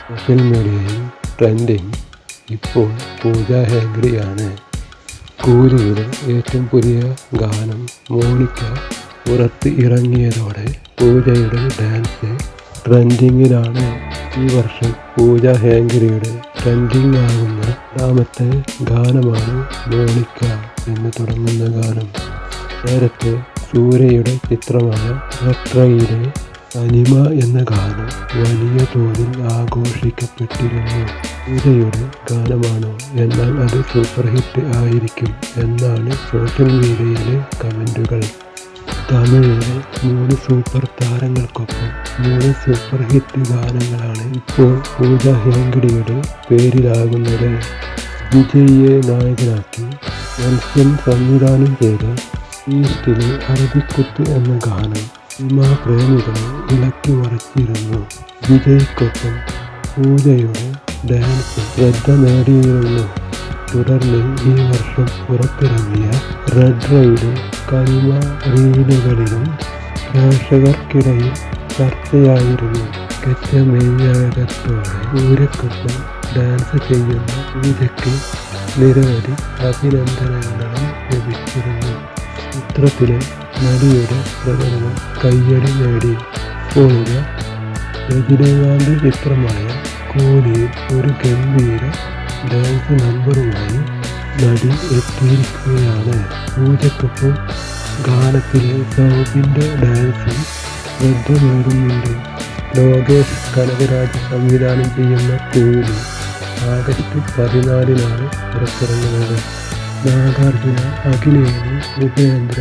Social മീഡിയയിൽ trending ഇപ്പോൾ പൂജ ഹെഗ്ഡെയാണ്. കൂലിയുടെ ഏറ്റവും പുതിയ ഗാനം മോണിക്ക പുറത്ത് ഇറങ്ങിയതോടെ പൂജയുടെ ഡാൻസ് ട്രെൻഡിങ്ങിലാണ്. ഈ വർഷം പൂജ ഹെഗ്ഡെയുടെ ട്രെൻഡിങ് ആകുന്ന രണ്ടാമത്തെ ഗാനമാണ് മോണിക്ക എന്ന് തുടങ്ങുന്ന ഗാനം. നേരത്തെ സൂര്യയുടെ ചിത്രമായ റെട്രോയിലെ അനിമ എന്ന ഗാനം വലിയ തോതിൽ ആഘോഷിക്കപ്പെട്ടിരുന്നു. പൂജയുടെ ഗാനമാണോ, എന്നാൽ അത് സൂപ്പർ ഹിറ്റ് ആയിരിക്കും എന്നാണ് സോഷ്യൽ മീഡിയയിലെ കമൻറ്റുകൾ. തമിഴിലെ 3 സൂപ്പർ താരങ്ങൾക്കൊപ്പം 3 സൂപ്പർ ഹിറ്റ് ഗാനങ്ങളാണ് ഇപ്പോൾ പൂജ ഹെഗ്ഡെയുടെ പേരിലാകുന്നത്. വിജയിയെ നായകനാക്കി നെൽസൺ സംവിധാനം ചെയ്ത ഈസ്റ്റിലെ അറബിക്കുത്ത് എന്ന ഗാനം സിനിമാ പ്രേമികളെ ഇളക്കി മറിച്ചിരുന്നു. വിജയ്ക്കൊപ്പം പൂജയുടെ ഡാൻസ് ശ്രദ്ധ നേടിയിരുന്നു. തുടർന്ന് ഈ വർഷം പുറത്തിറങ്ങിയ റെട്രോയിലും കനിമ റീലുകളിലും പ്രേക്ഷകർക്കിടയിൽ ചർച്ചയായിരുന്നു. മികച്ച മെയ്വഴക്കത്തോടെ പൂജയ്ക്കൊപ്പം ഡാൻസ് ചെയ്യുന്ന പൂജയ്ക്ക് നിരവധി അഭിനന്ദനങ്ങളും ലഭിച്ചിരുന്നു. ചിത്രത്തിലെ നടിയുടെ പ്രകടനം കയ്യടി നേടി. പൂജ രജനീകാന്ത് ചിത്രമായ കൂലിയിൽ ഒരു ഗംഭീര ഡാൻസ് നമ്പറുമായി നടി എത്തിയിരിക്കുകയാണ്. പൂജയ്ക്കൊപ്പം ഗാനത്തിലെ സൗബിൻ്റെ ഡാൻസും ശ്രദ്ധ നേടുന്നുണ്ട്. ലോകേഷ് കനകരാജ് സംവിധാനം ചെയ്യുന്ന കൂലി ആഗസ്റ്റ് 14 പുറത്തിറങ്ങുന്നത്. നാഗാർജുന, അഖിലേന്ദു, ഉപേന്ദ്ര,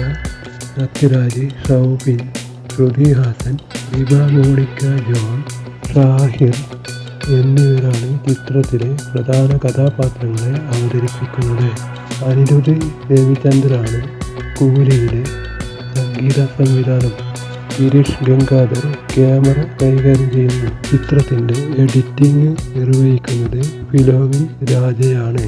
സത്യരാജ്, സൗബിൻ, ശ്രുതി ഹാസൻ, ദീപ, മോണിക്ക ജോൺ, ഷാഹിർ എന്നിവരാണ് ചിത്രത്തിലെ പ്രധാന കഥാപാത്രങ്ങളെ അവതരിപ്പിക്കുന്നത്. അനിരുദ്ധ് രവിചന്ദ്രാണ് കൂലിയിലെ സംഗീത സംവിധാനം. ഗിരീഷ് ഗംഗാധർ ക്യാമറ കൈകാര്യം ചെയ്യുന്നു. ചിത്രത്തിൻ്റെ എഡിറ്റിംഗ് നിർവഹിക്കുന്നത് ഫിലോമിൻ രാജയാണ്.